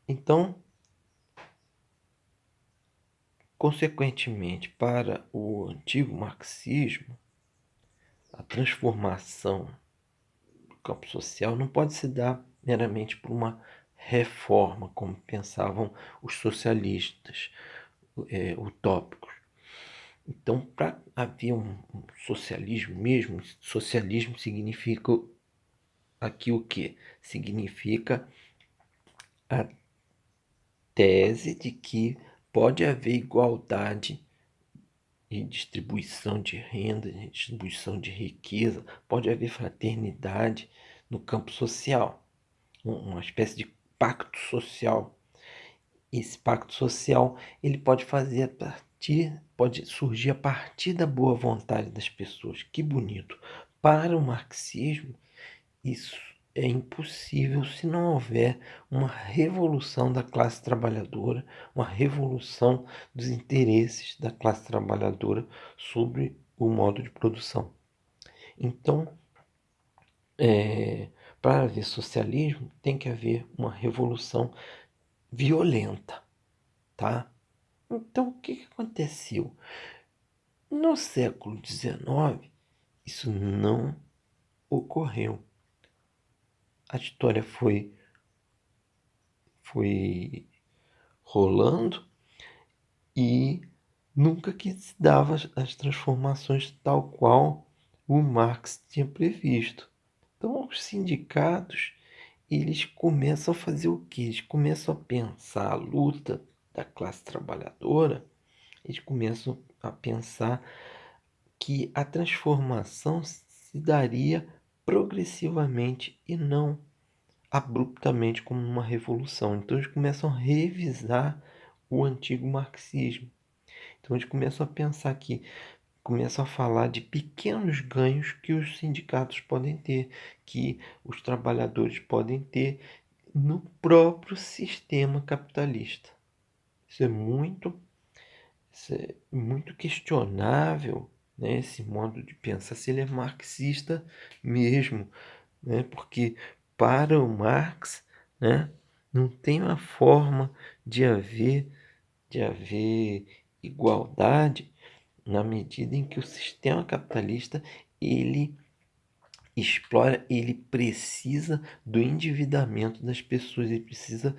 Então, consequentemente, para o antigo marxismo, a transformação do campo social não pode se dar meramente por uma reforma, como pensavam os socialistas utópicos. Então, para haver um socialismo mesmo, socialismo significa aqui o que? Significa a tese de que pode haver igualdade e distribuição de renda, de distribuição de riqueza, pode haver fraternidade no campo social, uma espécie de pacto social. Esse pacto social ele pode fazer a partir, pode surgir a partir da boa vontade das pessoas. Que bonito! Para o marxismo, isso é impossível se não houver uma revolução da classe trabalhadora, uma revolução dos interesses da classe trabalhadora sobre o modo de produção. Então, para haver socialismo, tem que haver uma revolução violenta, tá? Então, o que aconteceu? No século XIX, isso não ocorreu. A história foi rolando e nunca que se dava as transformações tal qual o Marx tinha previsto. Então, os sindicatos, eles começam a fazer o quê? Eles começam a pensar a luta da classe trabalhadora, eles começam a pensar que a transformação se daria progressivamente e não abruptamente como uma revolução. Então eles começam a revisar o antigo marxismo. Então eles começam a pensar que, começam a falar de pequenos ganhos que os sindicatos podem ter, que os trabalhadores podem ter no próprio sistema capitalista. Isso é muito, isso é muito questionável, né, esse modo de pensar, se ele é marxista mesmo, né, porque para o Marx, né, não tem uma forma de haver igualdade na medida em que o sistema capitalista ele explora, ele precisa do endividamento das pessoas, ele precisa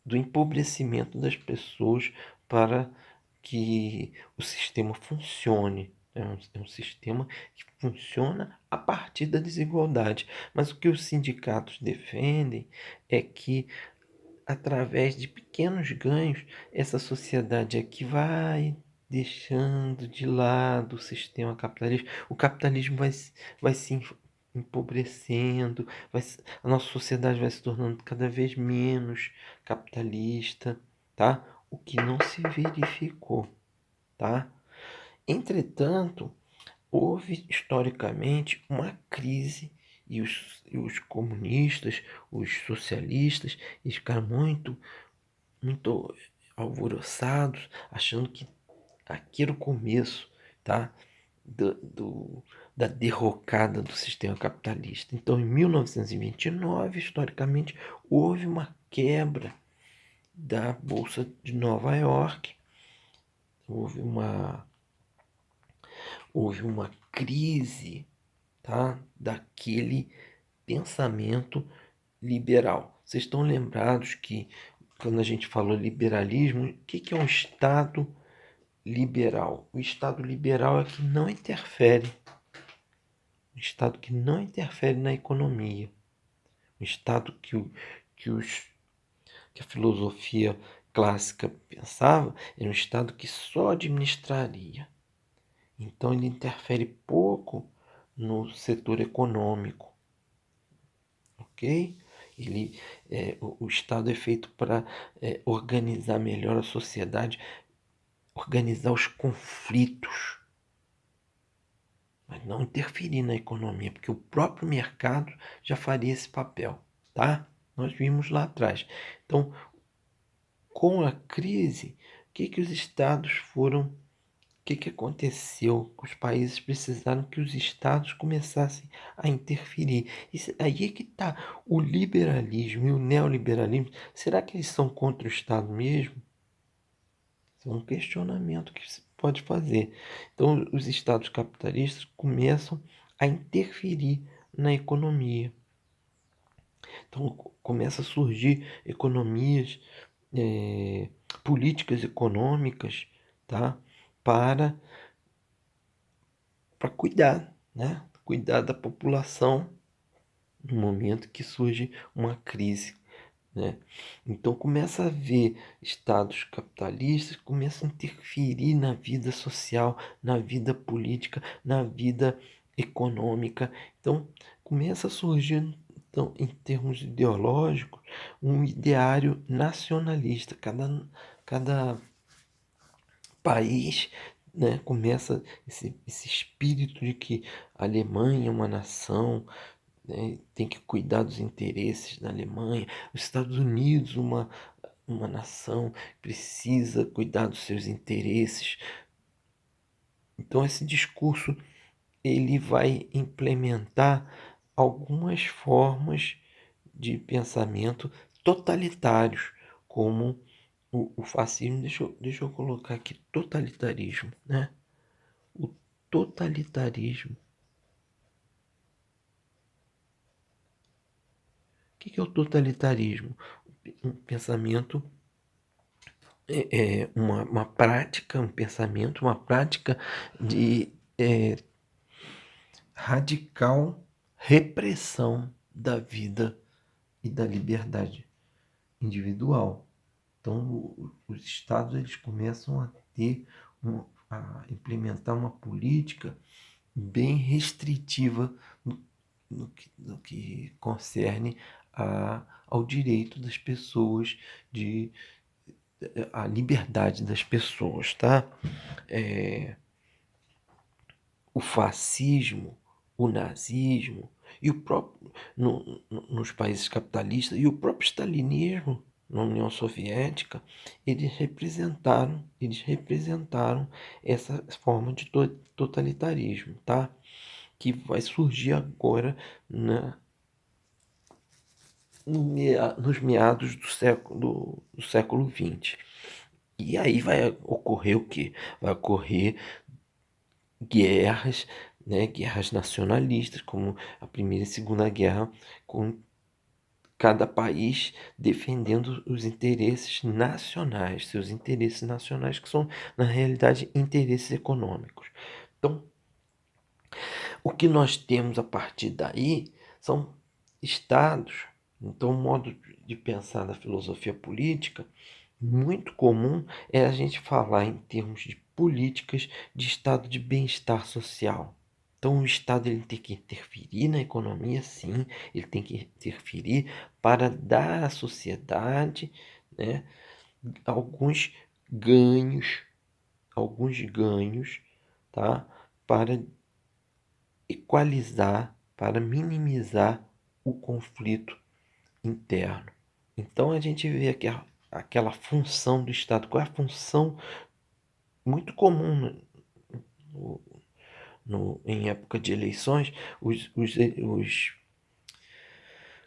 do empobrecimento das pessoas para que o sistema funcione. É um sistema que funciona a partir da desigualdade. Mas o que os sindicatos defendem é que, através de pequenos ganhos, essa sociedade aqui vai deixando de lado o sistema capitalista. O capitalismo vai se empobrecendo, a nossa sociedade vai se tornando cada vez menos capitalista, tá? O que não se verificou, tá? Entretanto, houve historicamente uma crise e os comunistas, os socialistas, eles ficaram muito alvoroçados, achando que aqui era o começo, tá? Do, do- da derrocada do sistema capitalista. Então, em 1929, historicamente, houve uma quebra da Bolsa de Nova York, houve uma, houve uma crise, tá? Daquele pensamento liberal. Vocês estão lembrados que, quando a gente falou liberalismo, o que é um Estado liberal? O Estado liberal é que não interfere, um Estado que não interfere na economia, um Estado que, os, que a filosofia clássica pensava era um Estado que só administraria. Então ele interfere pouco no setor econômico, ok? O Estado é feito para organizar melhor a sociedade, organizar os conflitos, mas não interferir na economia, porque o próprio mercado já faria esse papel, tá? Nós vimos lá atrás. Então, com a crise, o que os estados foram que aconteceu? Os países precisaram que os estados começassem a interferir. Aí é que está o liberalismo e o neoliberalismo. Será que eles são contra o Estado mesmo? É um questionamento que se pode fazer. Então, os estados capitalistas começam a interferir na economia. Então, começa a surgir economias, políticas econômicas, tá? Para cuidar, né? Cuidar da população no momento que surge uma crise, né? Então começa a haver estados capitalistas que começam a interferir na vida social, na vida política, na vida econômica. Então começa a surgir, então, em termos ideológicos, um ideário nacionalista. Cada país, né, começa esse espírito de que a Alemanha é uma nação, né, tem que cuidar dos interesses da Alemanha, os Estados Unidos, uma nação, precisa cuidar dos seus interesses. Então esse discurso ele vai implementar algumas formas de pensamento totalitários, como o fascismo. Deixa eu colocar aqui totalitarismo, né? O totalitarismo. O que é o totalitarismo? Um pensamento, uma prática, um pensamento, uma prática de radical repressão da vida e da liberdade individual. Então, os estados eles começam a ter a implementar uma política bem restritiva no que concerne ao direito das pessoas, a liberdade das pessoas, tá? O fascismo, o nazismo e o próprio nos países capitalistas e o próprio stalinismo na União Soviética, eles representaram essa forma de totalitarismo, tá? Que vai surgir agora nos meados do século XX. E aí vai ocorrer o quê? Vai ocorrer guerras, né? Guerras nacionalistas, como a Primeira e Segunda Guerra, com cada país defendendo os interesses nacionais, seus interesses nacionais, que são, na realidade, interesses econômicos. Então, o que nós temos a partir daí são estados. Então, o modo de pensar da filosofia política muito comum é a gente falar em termos de políticas de estado de bem-estar social. Então, o Estado ele tem que interferir na economia, sim, ele tem que interferir para dar à sociedade, né, alguns ganhos, alguns ganhos, tá, para equalizar, para minimizar o conflito interno. Então a gente vê aquela função do Estado. Qual é a função muito comum no, em época de eleições? Os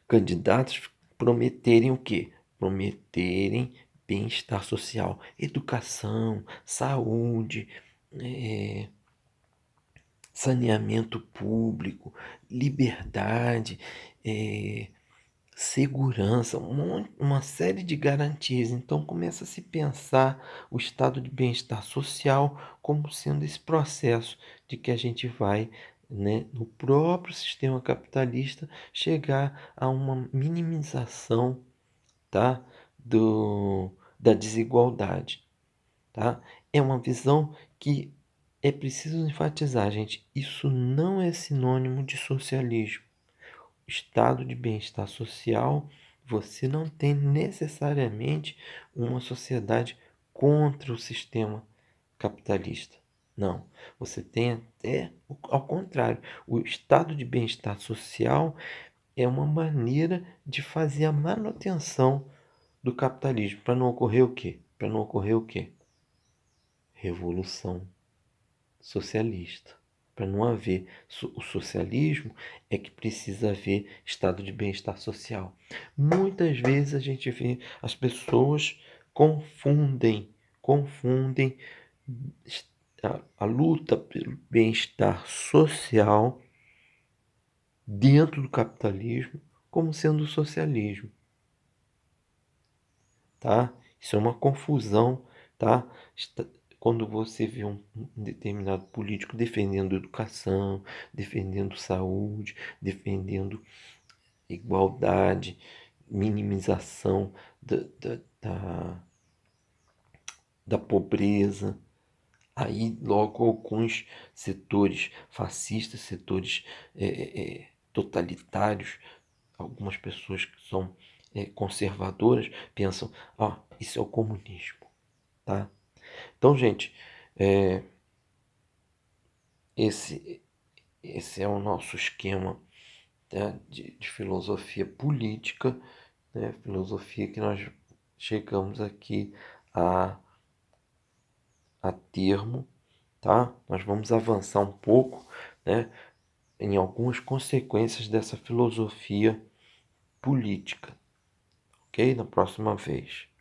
candidatos prometerem o quê? Prometerem bem-estar social, educação, saúde, eh, saneamento público, liberdade, eh, segurança, uma série de garantias. Então começa a se pensar o estado de bem-estar social como sendo esse processo de que a gente vai, né, no próprio sistema capitalista chegar a uma minimização, tá, da desigualdade, tá? É uma visão que é preciso enfatizar, gente, isso não é sinônimo de socialismo. Estado de bem-estar social, você não tem necessariamente uma sociedade contra o sistema capitalista. Não, você tem até ao contrário. O estado de bem-estar social é uma maneira de fazer a manutenção do capitalismo. Para não ocorrer o quê? Para não ocorrer o quê? Revolução. socialista. Para não haver o socialismo, é que precisa haver estado de bem-estar social. Muitas vezes a gente vê as pessoas confundem a luta pelo bem-estar social dentro do capitalismo como sendo o socialismo, tá? Isso é uma confusão, tá? Quando você vê um determinado político defendendo educação, defendendo saúde, defendendo igualdade, minimização da pobreza, aí logo alguns setores fascistas, setores totalitários, algumas pessoas que são conservadoras pensam, isso é o comunismo, tá? Então, gente, é, esse, esse é o nosso esquema, né, de filosofia política, né, filosofia que nós chegamos aqui a, a termo, tá? Nós vamos avançar um pouco, né, em algumas consequências dessa filosofia política, ok? Na próxima vez.